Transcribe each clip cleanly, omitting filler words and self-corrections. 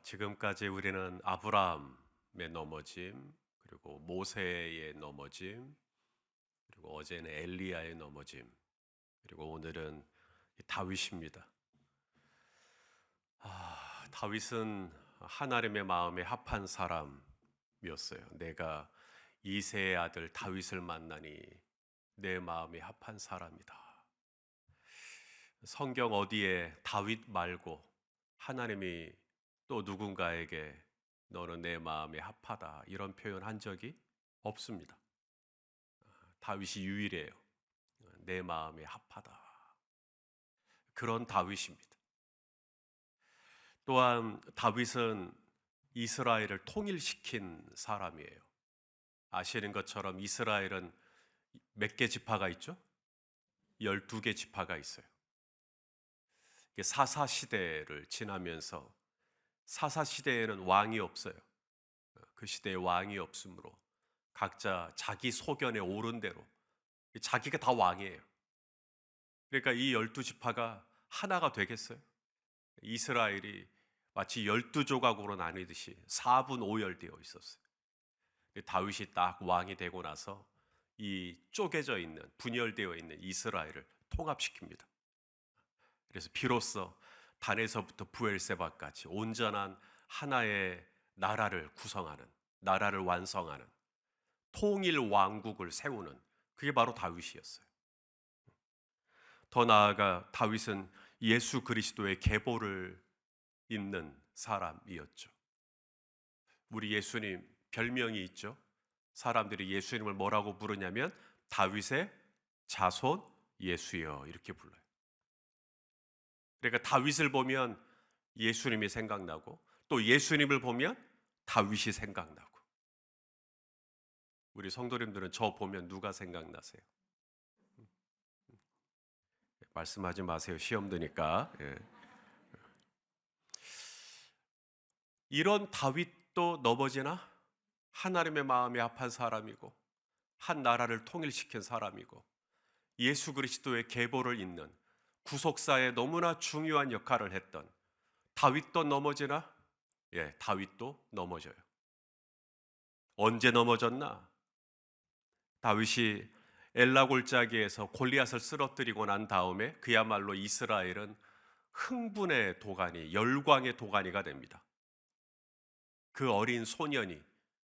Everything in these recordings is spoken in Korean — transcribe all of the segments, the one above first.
지금까지 우리는 아브라함의 넘어짐, 그리고 모세의 넘어짐, 그리고 어제는 엘리야의 넘어짐, 그리고 오늘은 다윗입니다. 다윗은 하나님의 마음에 합한 사람이었어요. 내가 이새의 아들 다윗을 만나니 내 마음에 합한 사람이다. 성경 어디에 다윗 말고 하나님이 또 누군가에게 너는 내 마음에 합하다 이런 표현 한 적이 없습니다. 다윗이 유일해요. 내 마음에 합하다. 그런 다윗입니다. 또한 다윗은 이스라엘을 통일시킨 사람이에요. 아시는 것처럼 이스라엘은 몇 개 지파가 있죠? 12개 지파가 있어요. 사사시대를 지나면서 사사시대에는 왕이 없어요. 그 시대에 왕이 없으므로 각자 자기 소견에 오른 대로 자기가 다 왕이에요. 그러니까 이 12지파가 하나가 되겠어요? 이스라엘이 마치 12조각으로 나뉘듯이 4분 5열 있었어요. 다윗이 딱 왕이 되고 나서 이 쪼개져 있는, 분열되어 있는 이스라엘을 통합시킵니다. 그래서 비로소 단에서부터 부엘세바까지 온전한 하나의 나라를 구성하는, 나라를 완성하는 통일 왕국을 세우는, 그게 바로 다윗이었어요. 더 나아가 다윗은 예수 그리스도의 계보를 잇는 사람이었죠. 우리 예수님 별명이 있죠. 사람들이 예수님을 뭐라고 부르냐면 다윗의 자손 예수여 이렇게 불러요. 그러니까 다윗을 보면 예수님이 생각나고 또 예수님을 보면 다윗이 생각나고. 우리 성도님들은 저 보면 누가 생각나세요? 말씀하지 마세요. 시험 드니까. 이런 다윗도 넘어지나? 하나님의 마음에 합한 사람이고 한 나라를 통일시킨 사람이고 예수 그리스도의 계보를 잇는 구속사에 너무나 중요한 역할을 했던 다윗도 넘어지나? 다윗도 넘어져요. 언제 넘어졌나? 다윗이 엘라 골짜기에서 골리앗을 쓰러뜨리고 난 다음에 그야말로 이스라엘은 흥분의 도가니, 열광의 도가니가 됩니다. 그 어린 소년이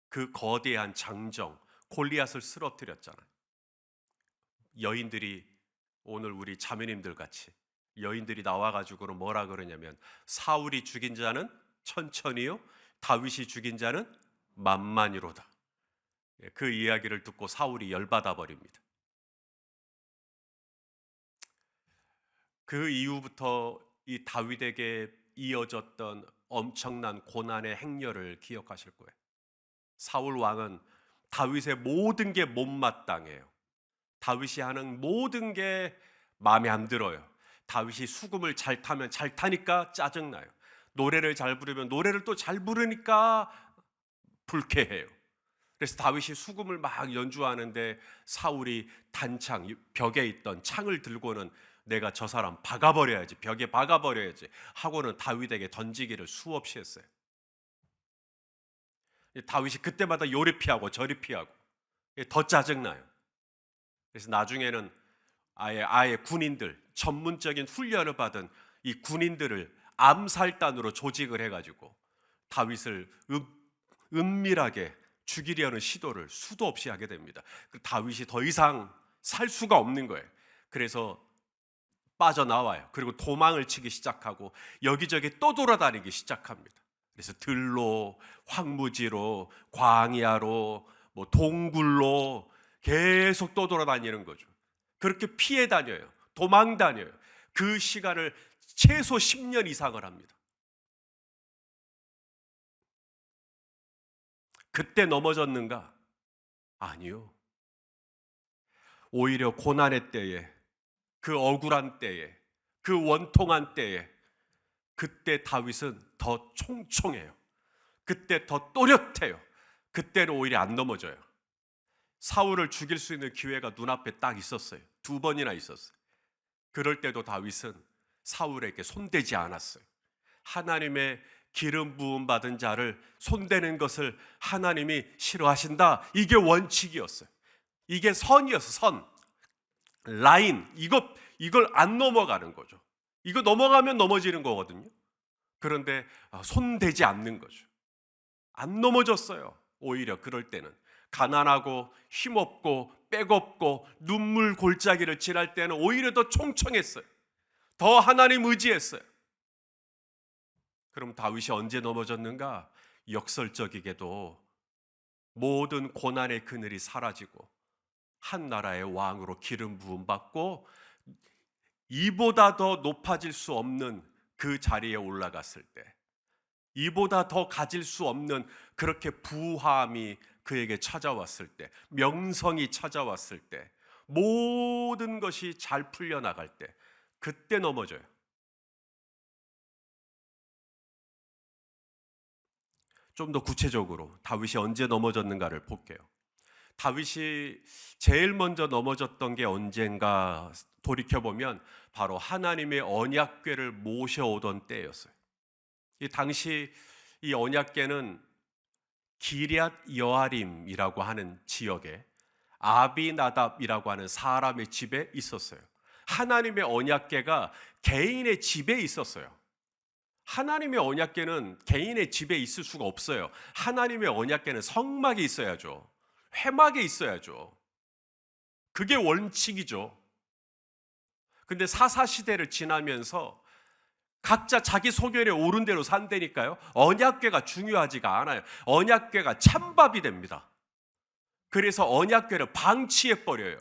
그 거대한 장정 골리앗을 쓰러뜨렸잖아요. 여인들이 오늘 우리 자매님들 같이 여인들이 나와가지고는 뭐라 그러냐면 사울이 죽인 자는 천천히요 다윗이 죽인 자는 만만히로다. 그 이야기를 듣고 사울이 열받아 버립니다. 그 이후부터 이 다윗에게 이어졌던 엄청난 고난의 행렬을 기억하실 거예요. 사울 왕은 다윗의 모든 게 못마땅해요. 다윗이 하는 모든 게 마음에 안 들어요. 다윗이 수금을 잘 타면 잘 타니까 짜증나요. 노래를 잘 부르면 노래를 또 잘 부르니까 불쾌해요. 그래서 다윗이 수금을 막 연주하는데 사울이 단창, 벽에 있던 창을 들고는 내가 저 사람 박아버려야지, 벽에 박아버려야지 하고는 다윗에게 던지기를 수없이 했어요. 다윗이 그때마다 요리 피하고 저리 피하고 더 짜증나요. 그래서 나중에는 아예 군인들, 전문적인 훈련을 받은 이 군인들을 암살단으로 조직을 해가지고 다윗을 은밀하게 죽이려는 시도를 수도 없이 하게 됩니다. 다윗이 더 이상 살 수가 없는 거예요. 그래서 빠져나와요. 그리고 도망을 치기 시작하고 여기저기 또 돌아다니기 시작합니다. 그래서 들로, 황무지로, 광야로, 동굴로 계속 또 돌아다니는 거죠. 그렇게 피해 다녀요. 도망 다녀요. 그 시간을 최소 10년 이상을 합니다. 그때 넘어졌는가? 아니요. 오히려 고난의 때에, 그 억울한 때에, 그 원통한 때에 그때 다윗은 더 총총해요. 그때 더 또렷해요. 그때는 오히려 안 넘어져요. 사울을 죽일 수 있는 기회가 눈앞에 딱 있었어요. 2번이나 있었어요. 그럴 때도 다윗은 사울에게 손대지 않았어요. 하나님의 기름 부음 받은 자를 손대는 것을 하나님이 싫어하신다. 이게 원칙이었어요. 이게 선이었어. 선, 라인. 이걸 안 넘어가는 거죠. 이거 넘어가면 넘어지는 거거든요. 그런데 손대지 않는 거죠. 안 넘어졌어요. 오히려 그럴 때는 가난하고 힘없고 백없고 눈물 골짜기를 지날 때는 오히려 더 총청했어요. 더 하나님 의지했어요. 그럼 다윗이 언제 넘어졌는가? 역설적이게도 모든 고난의 그늘이 사라지고 한 나라의 왕으로 기름 부음 받고 이보다 더 높아질 수 없는 그 자리에 올라갔을 때, 이보다 더 가질 수 없는 그렇게 부함이 그에게 찾아왔을 때, 명성이 찾아왔을 때, 모든 것이 잘 풀려나갈 때, 그때 넘어져요. 좀 더 구체적으로 다윗이 언제 넘어졌는가를 볼게요. 다윗이 제일 먼저 넘어졌던 게 언젠가 돌이켜보면 바로 하나님의 언약궤를 모셔오던 때였어요. 이 당시 이 언약궤는 기럇 여아림이라고 하는 지역에 아비나답이라고 하는 사람의 집에 있었어요. 하나님의 언약궤가 개인의 집에 있었어요. 하나님의 언약궤는 개인의 집에 있을 수가 없어요. 하나님의 언약궤는 성막에 있어야죠. 회막에 있어야죠. 그게 원칙이죠. 근데 사사시대를 지나면서 각자 자기 소견에 오른 대로 산다니까요. 언약궤가 중요하지가 않아요. 언약궤가 찬밥이 됩니다. 그래서 언약궤를 방치해버려요.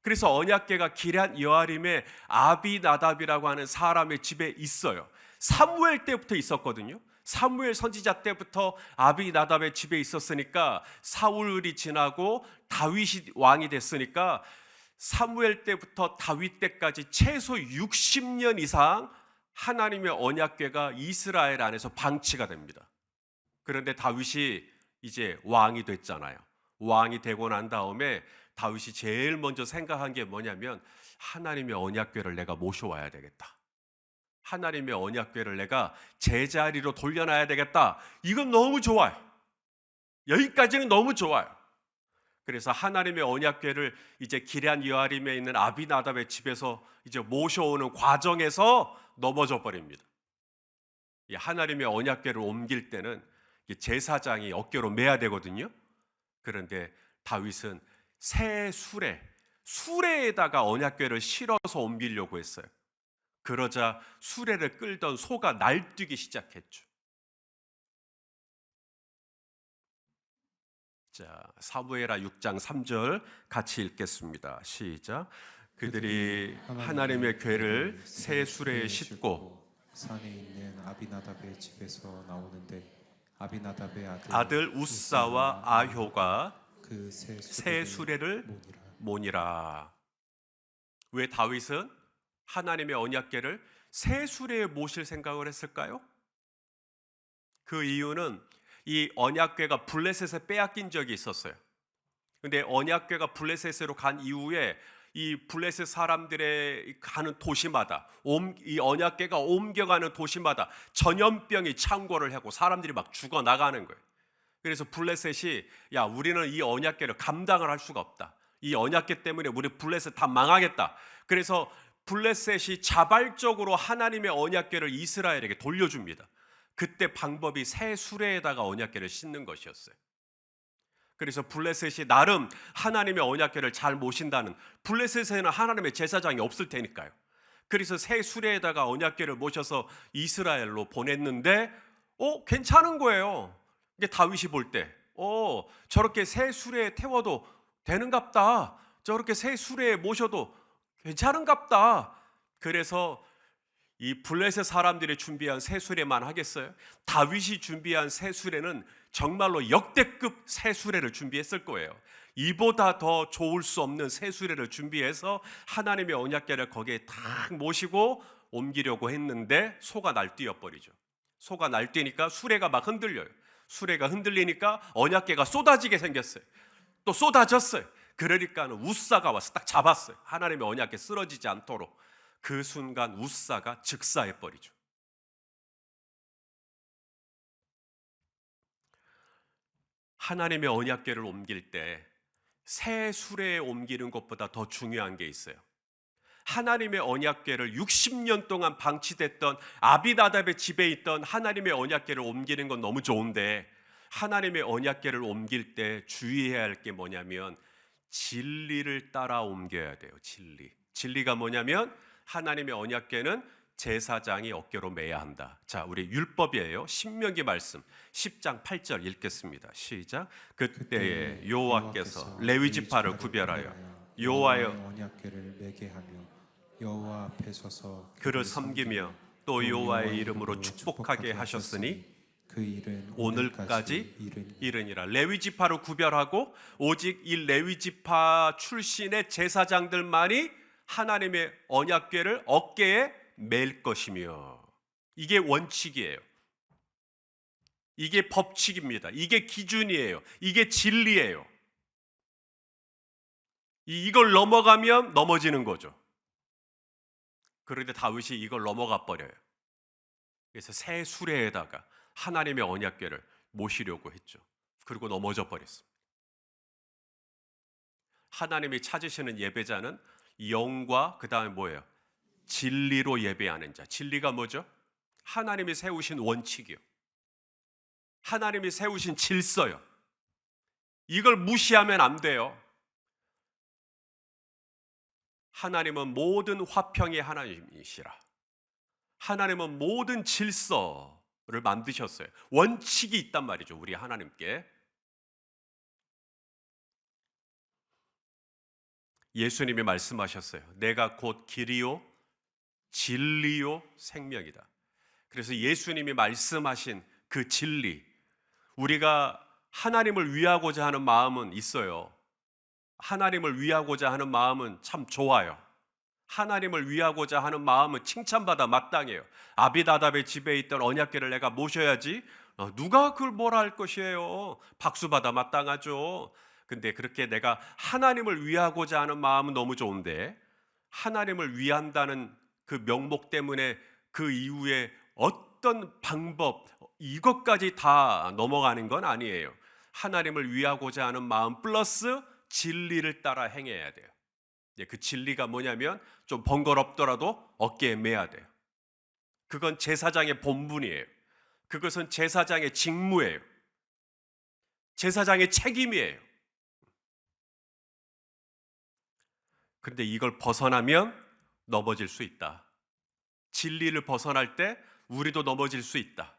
그래서 언약궤가 기럇 여아림의 아비나답이라고 하는 사람의 집에 있어요. 사무엘 때부터 있었거든요. 사무엘 선지자 때부터 아비나답의 집에 있었으니까 사울이 지나고 다윗이 왕이 됐으니까 사무엘 때부터 다윗 때까지 최소 60년 이상 하나님의 언약궤가 이스라엘 안에서 방치가 됩니다. 그런데 다윗이 이제 왕이 됐잖아요. 왕이 되고 난 다음에 다윗이 제일 먼저 생각한 게 뭐냐면 하나님의 언약궤를 내가 모셔와야 되겠다. 하나님의 언약궤를 내가 제자리로 돌려놔야 되겠다. 이건 너무 좋아요. 여기까지는 너무 좋아요. 그래서 하나님의 언약궤를 이제 기럇 여아림에 있는 아비나답의 집에서 이제 모셔오는 과정에서 넘어져 버립니다. 이 하나님의 언약궤를 옮길 때는 제사장이 어깨로 메야 되거든요. 그런데 다윗은 새 수레에다가 언약궤를 실어서 옮기려고 했어요. 그러자 수레를 끌던 소가 날뛰기 시작했죠. 자, 사무엘하 6장 3절 같이 읽겠습니다. 시작. 그들이 하나님의 궤를 새 수레에 싣고 산에 있는 아비나답의 집에서 나오는데 아비나답의 아들 우사와 아효가 그 새 수레를 모니라. 왜 다윗은 하나님의 언약궤를 새 수레에 모실 생각을 했을까요? 그 이유는 이 언약궤가 블레셋에 빼앗긴 적이 있었어요. 근데 언약궤가 블레셋으로 간 이후에 이 블레셋 사람들의 가는 도시마다 이 언약궤가 옮겨가는 도시마다 전염병이 창궐을 하고 사람들이 막 죽어나가는 거예요. 그래서 블레셋이 야 우리는 이 언약궤를 감당을 할 수가 없다. 이 언약궤 때문에 우리 블레셋 다 망하겠다. 그래서 블레셋이 자발적으로 하나님의 언약궤를 이스라엘에게 돌려줍니다. 그때 방법이 새 수레에다가 언약궤를 싣는 것이었어요. 그래서 블레셋이 나름 하나님의 언약궤를 잘 모신다는, 블레셋에는 하나님의 제사장이 없을 테니까요. 그래서 새 수레에다가 언약궤를 모셔서 이스라엘로 보냈는데 괜찮은 거예요. 이게 다윗이 볼 때 저렇게 새 수레에 태워도 되는갑다. 저렇게 새 수레에 모셔도 괜찮은갑다. 그래서 이 블레셋 사람들이 준비한 새 수레만 하겠어요? 다윗이 준비한 새 수레는 정말로 역대급 새 수레를 준비했을 거예요. 이보다 더 좋을 수 없는 새 수레를 준비해서 하나님의 언약궤를 거기에 탁 모시고 옮기려고 했는데 소가 날뛰어 버리죠. 소가 날뛰니까 수레가 막 흔들려요. 수레가 흔들리니까 언약궤가 쏟아지게 생겼어요. 또 쏟아졌어요. 그러니까 우사가 와서 딱 잡았어요. 하나님의 언약궤 쓰러지지 않도록. 그 순간 우사가 즉사해 버리죠. 하나님의 언약궤를 옮길 때 새 수레에 옮기는 것보다 더 중요한 게 있어요. 하나님의 언약궤를 60년 동안 방치됐던 아비나답의 집에 있던 하나님의 언약궤를 옮기는 건 너무 좋은데, 하나님의 언약궤를 옮길 때 주의해야 할 게 뭐냐면 진리를 따라 옮겨야 돼요. 진리가 뭐냐면 하나님의 언약궤는 제사장이 어깨로 메야 한다. 자, 우리 율법이에요. 신명기 말씀 10장 8절 읽겠습니다. 시작. 그때에 여호와께서 레위 지파를 구별하여 여호와의 언약궤를 매게 하며 여호와 앞에 서서 그를 섬기며 또 여호와의 이름으로 축복하게 하셨으니 그 일은 오늘까지 이르니. 이르니라. 레위 지파를 구별하고 오직 이 레위 지파 출신의 제사장들만이 하나님의 언약궤를 어깨에 맬 것이며, 이게 원칙이에요. 이게 법칙입니다. 이게 기준이에요. 이게 진리예요. 이걸 넘어가면 넘어지는 거죠. 그런데 다윗이 이걸 넘어가 버려요. 그래서 새 수레에다가 하나님의 언약궤를 모시려고 했죠. 그리고 넘어져 버렸습니다. 하나님이 찾으시는 예배자는 영과 그 다음에 뭐예요? 진리로 예배하는 자. 진리가 뭐죠? 하나님이 세우신 원칙이요. 하나님이 세우신 질서요. 이걸 무시하면 안 돼요. 하나님은 모든 화평의 하나님이시라. 하나님은 모든 질서를 만드셨어요. 원칙이 있단 말이죠, 우리 하나님께. 예수님이 말씀하셨어요. 내가 곧 길이요 진리요 생명이다. 그래서 예수님이 말씀하신 그 진리, 우리가 하나님을 위하고자 하는 마음은 있어요. 하나님을 위하고자 하는 마음은 참 좋아요. 하나님을 위하고자 하는 마음은 칭찬받아 마땅해요. 아비나답의 집에 있던 언약궤를 내가 모셔야지, 누가 그걸 뭐라 할 것이에요. 박수받아 마땅하죠. 근데 그렇게 내가 하나님을 위하고자 하는 마음은 너무 좋은데, 하나님을 위한다는 그 명목 때문에 그 이후에 어떤 방법, 이것까지 다 넘어가는 건 아니에요. 하나님을 위하고자 하는 마음 플러스 진리를 따라 행해야 돼요. 그 진리가 뭐냐면 좀 번거롭더라도 어깨에 메야 돼요. 그건 제사장의 본분이에요. 그것은 제사장의 직무예요. 제사장의 책임이에요. 그런데 이걸 벗어나면 넘어질 수 있다. 진리를 벗어날 때 우리도 넘어질 수 있다.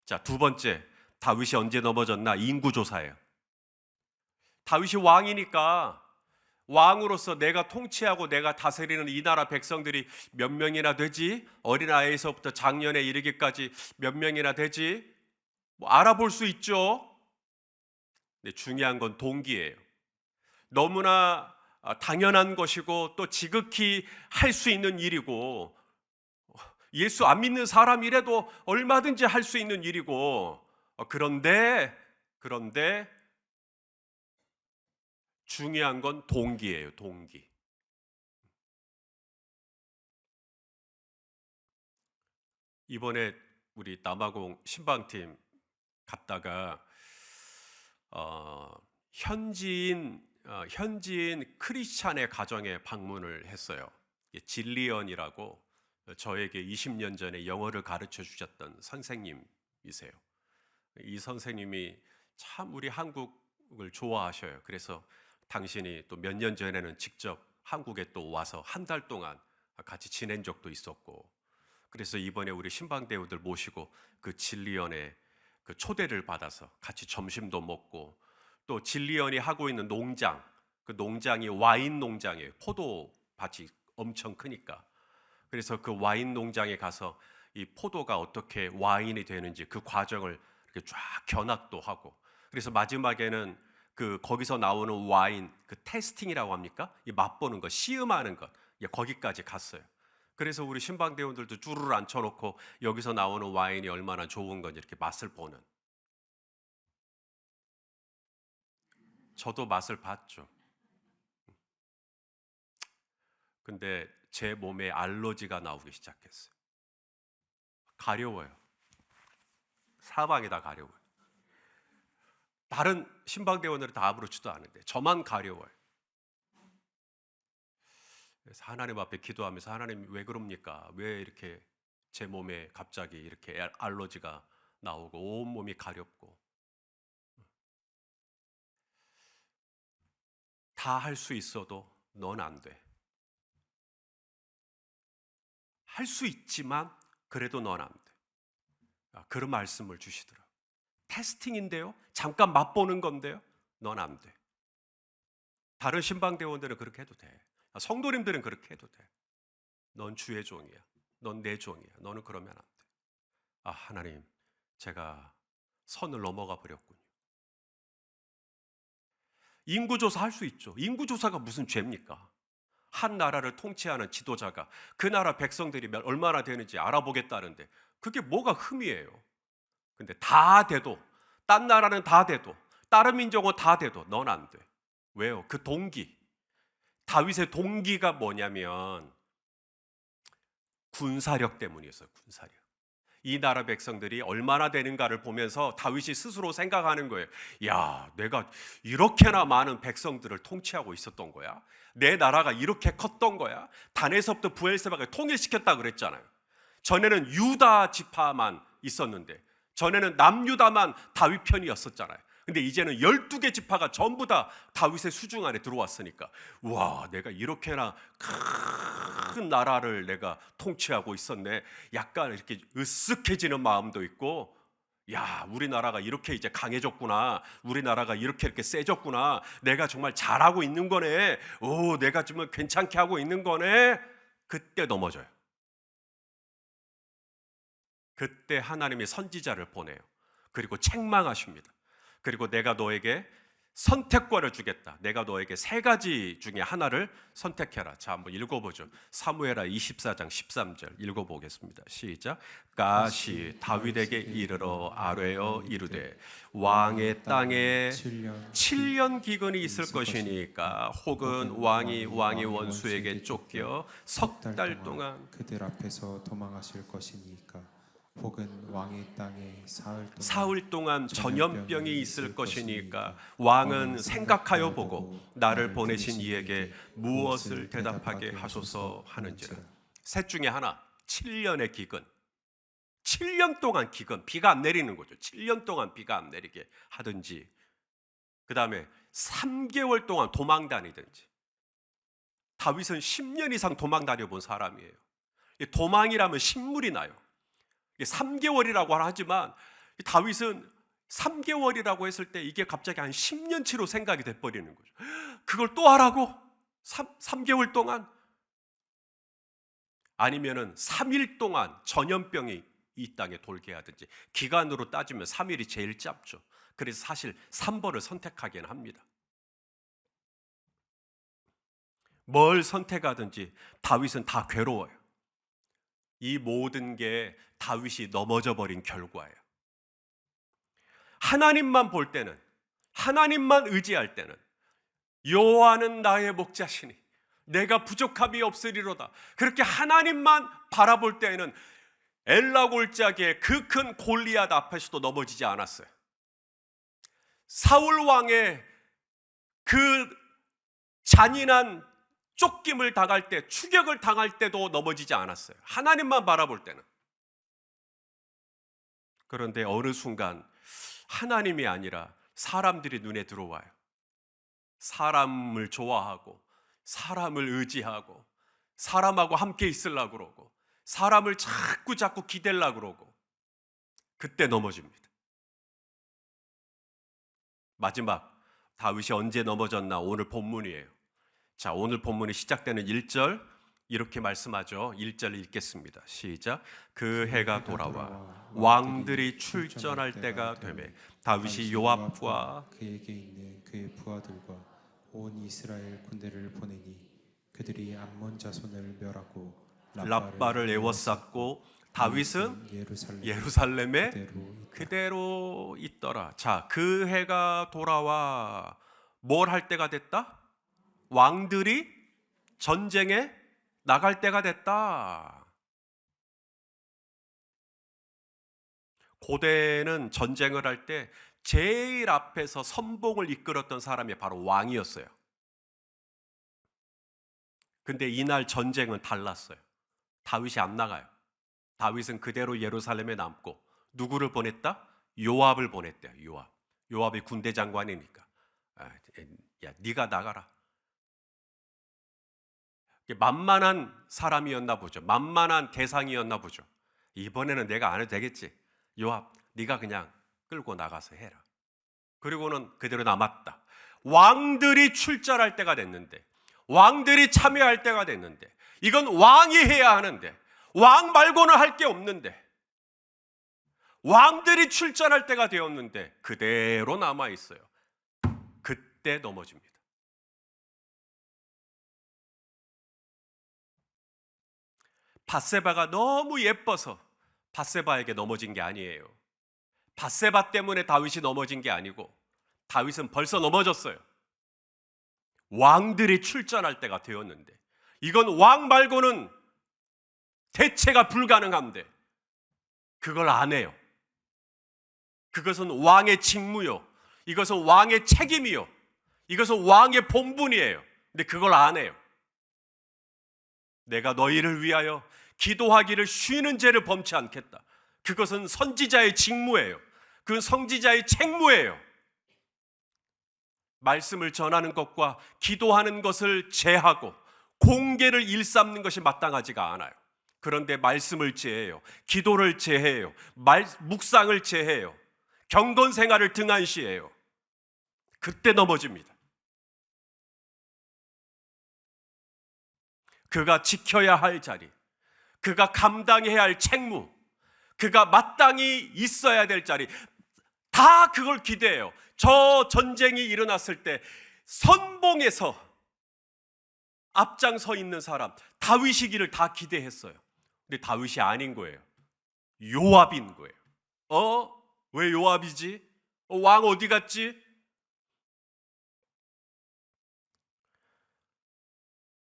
자, 두 번째, 다윗이 언제 넘어졌나? 인구조사예요. 다윗이 왕이니까 왕으로서 내가 통치하고 내가 다스리는 이 나라 백성들이 몇 명이나 되지? 어린아이에서부터 장년에 이르기까지 몇 명이나 되지? 뭐 알아볼 수 있죠. 근데 중요한 건 동기예요. 너무나 당연한 것이고 또 지극히 할 수 있는 일이고, 예수 안 믿는 사람이라도 얼마든지 할 수 있는 일이고, 그런데 중요한 건 동기예요. 동기. 이번에 우리 남아공 신방팀 갔다가 현지인 크리스찬의 가정에 방문을 했어요. 진리언이라고 저에게 20년 전에 영어를 가르쳐 주셨던 선생님이세요. 이 선생님이 참 우리 한국을 좋아하셔요. 그래서 당신이 또 몇 년 전에는 직접 한국에 또 와서 한 달 동안 같이 지낸 적도 있었고, 그래서 이번에 우리 신방대우들 모시고 그 진리언에 그 초대를 받아서 같이 점심도 먹고, 또 진리언이 하고 있는 농장, 그 농장이 와인 농장이에요. 포도밭이 엄청 크니까. 그래서 그 와인 농장에 가서 이 포도가 어떻게 와인이 되는지 그 과정을 이렇게 쫙 견학도 하고, 그래서 마지막에는 그 거기서 나오는 와인 그 테스팅이라고 합니까? 이 맛보는 거, 시음하는 것, 거기까지 갔어요. 그래서 우리 신방대원들도 줄을 앉혀놓고 여기서 나오는 와인이 얼마나 좋은 건지 이렇게 맛을 보는. 저도 맛을 봤죠. 근데 제 몸에 알러지가 나오기 시작했어요. 가려워요. 사방이 다 가려워요. 다른 신방대원들은 다 아무렇지도 않은데 저만 가려워요. 그래서 하나님 앞에 기도하면서 하나님 왜 그럽니까? 왜 이렇게 제 몸에 갑자기 이렇게 알러지가 나오고 온 몸이 가렵고 다 할 수 있어도 넌 안 돼. 할 수 있지만 그래도 넌 안 돼. 그런 말씀을 주시더라고요. 테스팅인데요. 잠깐 맛보는 건데요. 넌 안 돼. 다른 신방대원들은 그렇게 해도 돼. 성도님들은 그렇게 해도 돼. 넌 주의 종이야. 넌 내 종이야. 너는 그러면 안 돼. 하나님, 제가 선을 넘어가 버렸군요. 인구조사 할 수 있죠. 인구조사가 무슨 죄입니까? 한 나라를 통치하는 지도자가 그 나라 백성들이 얼마나 되는지 알아보겠다는데 그게 뭐가 흠이에요? 근데 다 돼도, 딴 나라는 다 돼도, 다른 민족은 다 돼도 넌 안 돼. 왜요? 그 동기. 다윗의 동기가 뭐냐면 군사력 때문이었어요. 군사력. 이 나라 백성들이 얼마나 되는가를 보면서 다윗이 스스로 생각하는 거예요. 야, 내가 이렇게나 많은 백성들을 통치하고 있었던 거야. 내 나라가 이렇게 컸던 거야. 단에서부터 브엘세바가 통일시켰다 그랬잖아요. 전에는 유다 지파만 있었는데 전에는 남유다만 다윗 편이었었잖아요. 근데 이제는 12개 지파가 전부 다 다윗의 수중 안에 들어왔으니까 와, 내가 이렇게나 큰 나라를 내가 통치하고 있었네. 약간 이렇게 으쓱해지는 마음도 있고, 야, 우리나라가 이렇게 이제 강해졌구나. 우리나라가 이렇게 세졌구나. 내가 정말 잘하고 있는 거네. 오, 내가 정말 괜찮게 하고 있는 거네. 그때 넘어져요. 그때 하나님이 선지자를 보내요. 그리고 책망하십니다. 그리고 내가 너에게 선택권을 주겠다. 내가 너에게 세 가지 중에 하나를 선택해라. 자, 한번 읽어보죠. 사무엘하 24장 13절 읽어보겠습니다. 시작. 가시 다윗에게 이르러 아뢰어 이르되 왕의 땅에 7년 기근이 있을 것이니까 혹은 왕이 원수에게 쫓겨 석 달 동안 그들 앞에서 도망하실 것이니까 혹은 왕의 땅에 사흘 동안 전염병이 있을 것이니까 왕은 생각하여 보고 나를 보내신 이에게 무엇을 대답하게 하소서 하는지라. 셋 중에 하나, 7년의 기근. 7년 동안 기근, 비가 안 내리는 거죠. 7년 동안 비가 안 내리게 하든지, 그 다음에 3개월 동안 도망 다니든지. 다윗은 10년 이상 도망 다녀본 사람이에요. 도망이라면 신물이 나요. 3개월이라고 하지만 다윗은 3개월이라고 했을 때 이게 갑자기 한 10년치로 생각이 돼버리는 거죠. 그걸 또 하라고? 3개월 동안? 아니면은 3일 동안 전염병이 이 땅에 돌게 하든지. 기간으로 따지면 3일이 제일 짧죠. 그래서 사실 3번을 선택하기는 합니다. 뭘 선택하든지 다윗은 다 괴로워요. 이 모든 게 다윗이 넘어져 버린 결과예요. 하나님만 볼 때는, 하나님만 의지할 때는 여호와는 나의 목자시니 내가 부족함이 없으리로다. 그렇게 하나님만 바라볼 때에는 엘라 골짜기의 그 큰 골리앗 앞에서도 넘어지지 않았어요. 사울 왕의 그 잔인한 쫓김을 당할 때, 추격을 당할 때도 넘어지지 않았어요. 하나님만 바라볼 때는. 그런데 어느 순간 하나님이 아니라 사람들이 눈에 들어와요. 사람을 좋아하고 사람을 의지하고 사람하고 함께 있으려고 그러고 사람을 자꾸 기대려고 그러고 그때 넘어집니다. 마지막 다윗이 언제 넘어졌나? 오늘 본문이에요. 자, 오늘 본문이 시작되는 1절 이렇게 말씀하죠. 1절 읽겠습니다. 시작. 그 해가 돌아와 왕들이 출전할 때가 되매 다윗이 요압과 그에게 있는 그의 부하들과 온 이스라엘 군대를 보내니 그들이 암몬 자손을 멸하고 랍바를 에워쌌고 다윗은 예루살렘에 그대로 있더라. 자, 그 해가 돌아와 뭘 할 때가 됐다? 왕들이 전쟁에 나갈 때가 됐다. 고대는 전쟁을 할 때 제일 앞에서 선봉을 이끌었던 사람이 바로 왕이었어요. 근데 이날 전쟁은 달랐어요. 다윗이 안 나가요. 다윗은 그대로 예루살렘에 남고 누구를 보냈다? 요압을 보냈대요. 요압이 군대 장관이니까. 야, 네가 나가라. 만만한 사람이었나 보죠. 만만한 대상이었나 보죠. 이번에는 내가 안 해도 되겠지. 요압, 네가 그냥 끌고 나가서 해라. 그리고는 그대로 남았다. 왕들이 출전할 때가 됐는데, 왕들이 참여할 때가 됐는데, 이건 왕이 해야 하는데, 왕 말고는 할 게 없는데, 왕들이 출전할 때가 되었는데 그대로 남아 있어요. 그때 넘어집니다. 밧세바가 너무 예뻐서 밧세바에게 넘어진 게 아니에요. 밧세바 때문에 다윗이 넘어진 게 아니고 다윗은 벌써 넘어졌어요. 왕들이 출전할 때가 되었는데 이건 왕 말고는 대체가 불가능한데 그걸 안 해요. 그것은 왕의 직무요. 이것은 왕의 책임이요. 이것은 왕의 본분이에요. 근데 그걸 안 해요. 내가 너희를 위하여 기도하기를 쉬는 죄를 범치 않겠다. 그것은 선지자의 직무예요. 그건 선지자의 책무예요. 말씀을 전하는 것과 기도하는 것을 제하고 공개를 일삼는 것이 마땅하지가 않아요. 그런데 말씀을 제해요. 기도를 제해요. 묵상을 제해요. 경건 생활을 등한시해요. 그때 넘어집니다. 그가 지켜야 할 자리, 그가 감당해야 할 책무, 그가 마땅히 있어야 될 자리, 다 그걸 기대해요. 저 전쟁이 일어났을 때 선봉에서 앞장서 있는 사람 다윗이기를 다 기대했어요. 근데 다윗이 아닌 거예요. 요압인 거예요. 왜 요압이지? 왕 어디 갔지?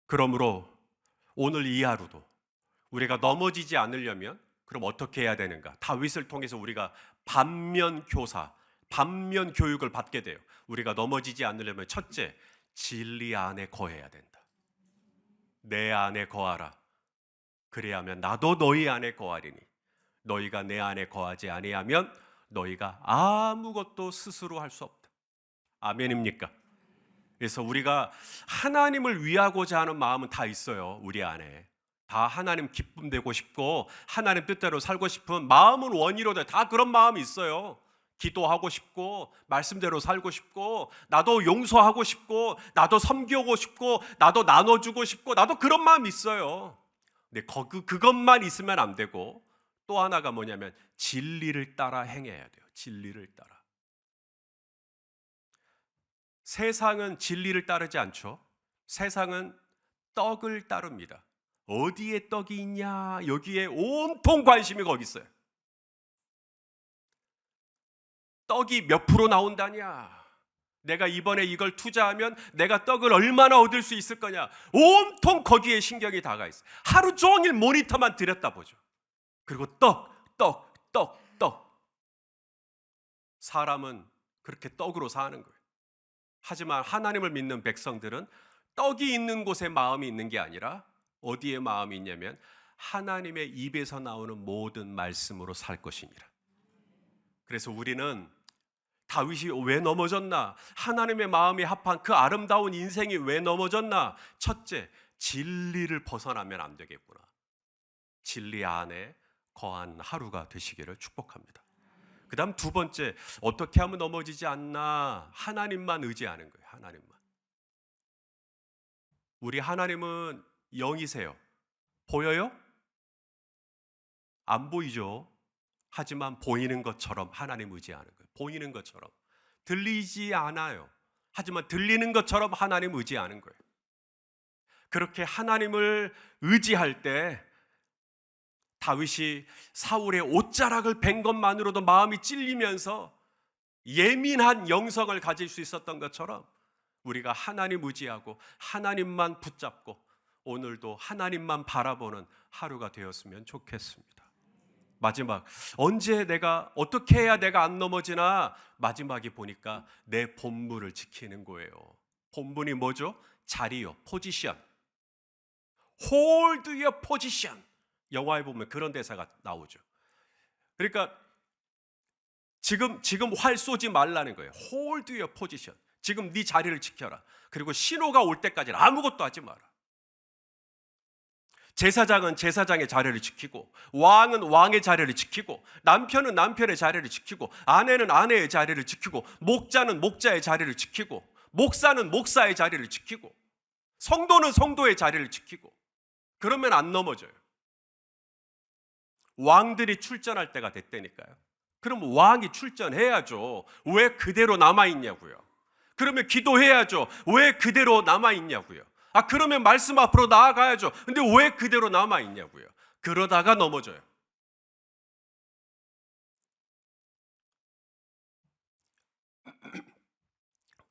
그러므로 오늘 이 하루도 우리가 넘어지지 않으려면 그럼 어떻게 해야 되는가? 다윗을 통해서 우리가 반면 교사, 반면 교육을 받게 돼요. 우리가 넘어지지 않으려면 첫째, 진리 안에 거해야 된다. 내 안에 거하라. 그래야면 나도 너희 안에 거하리니 너희가 내 안에 거하지 아니하면 너희가 아무것도 스스로 할 수 없다. 아멘입니까? 그래서 우리가 하나님을 위하고자 하는 마음은 다 있어요. 우리 안에 다 하나님 기쁨 되고 싶고 하나님 뜻대로 살고 싶은 마음은 원이로돼. 다 그런 마음이 있어요. 기도하고 싶고 말씀대로 살고 싶고 나도 용서하고 싶고 나도 섬기고 싶고 나도 나눠주고 싶고 나도 그런 마음이 있어요. 근데 그것만 있으면 안 되고 또 하나가 뭐냐면 진리를 따라 행해야 돼요. 진리를 따라. 세상은 진리를 따르지 않죠. 세상은 떡을 따릅니다. 어디에 떡이 있냐? 여기에 온통 관심이 거기 있어요. 떡이 몇 프로 나온다냐? 내가 이번에 이걸 투자하면 내가 떡을 얼마나 얻을 수 있을 거냐? 온통 거기에 신경이 다가 있어요. 하루 종일 모니터만 들여다보죠. 그리고 떡. 사람은 그렇게 떡으로 사는 거예요. 하지만 하나님을 믿는 백성들은 떡이 있는 곳에 마음이 있는 게 아니라 어디에 마음이 있냐면 하나님의 입에서 나오는 모든 말씀으로 살 것이니라. 그래서 우리는 다윗이 왜 넘어졌나? 하나님의 마음이 합한 그 아름다운 인생이 왜 넘어졌나? 첫째, 진리를 벗어나면 안 되겠구나. 진리 안에 거한 하루가 되시기를 축복합니다. 그 다음 두 번째, 어떻게 하면 넘어지지 않나? 하나님만 의지하는 거예요. 하나님만. 우리 하나님은 영이세요. 보여요? 안 보이죠. 하지만 보이는 것처럼 하나님 의지하는 거예요. 보이는 것처럼. 들리지 않아요. 하지만 들리는 것처럼 하나님 의지하는 거예요. 그렇게 하나님을 의지할 때 다윗이 사울의 옷자락을 벤 것만으로도 마음이 찔리면서 예민한 영성을 가질 수 있었던 것처럼 우리가 하나님 의지하고 하나님만 붙잡고 오늘도 하나님만 바라보는 하루가 되었으면 좋겠습니다. 마지막 언제 내가 어떻게 해야 내가 안 넘어지나 마지막에 보니까 내 본분을 지키는 거예요. 본분이 뭐죠? 자리요, 포지션. Hold your position. 영화에 보면 그런 대사가 나오죠. 그러니까 지금 활 쏘지 말라는 거예요. Hold your position. 지금 네 자리를 지켜라. 그리고 신호가 올 때까지는 아무것도 하지 마라. 제사장은 제사장의 자리를 지키고, 왕은 왕의 자리를 지키고, 남편은 남편의 자리를 지키고, 아내는 아내의 자리를 지키고, 목자는 목자의 자리를 지키고, 목사는 목사의 자리를 지키고, 성도는 성도의 자리를 지키고. 그러면 안 넘어져요. 왕들이 출전할 때가 됐다니까요. 그럼 왕이 출전해야죠. 왜 그대로 남아있냐고요. 그러면 기도해야죠. 왜 그대로 남아있냐고요. 그러면 말씀 앞으로 나아가야죠. 근데 왜 그대로 남아있냐고요. 그러다가 넘어져요.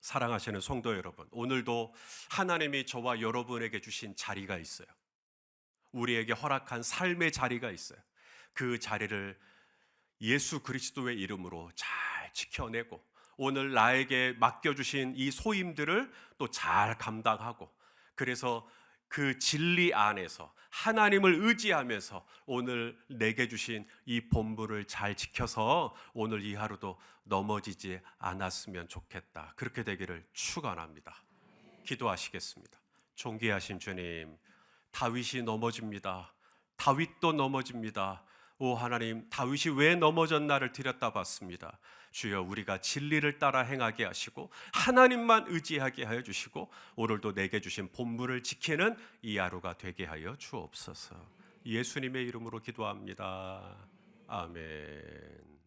사랑하시는 성도 여러분, 오늘도 하나님이 저와 여러분에게 주신 자리가 있어요. 우리에게 허락한 삶의 자리가 있어요. 그 자리를 예수 그리스도의 이름으로 잘 지켜내고, 오늘 나에게 맡겨주신 이 소임들을 또 잘 감당하고, 그래서 그 진리 안에서 하나님을 의지하면서 오늘 내게 주신 이 본분을 잘 지켜서 오늘 이 하루도 넘어지지 않았으면 좋겠다. 그렇게 되기를 축원합니다. 기도하시겠습니다. 존귀하신 주님, 다윗이 넘어집니다. 다윗도 넘어집니다. 오 하나님, 다윗이 왜 넘어졌나를 들여다봤습니다. 주여, 우리가 진리를 따라 행하게 하시고 하나님만 의지하게 하여 주시고 오늘도 내게 주신 본분을 지키는 이 하루가 되게 하여 주옵소서. 예수님의 이름으로 기도합니다. 아멘.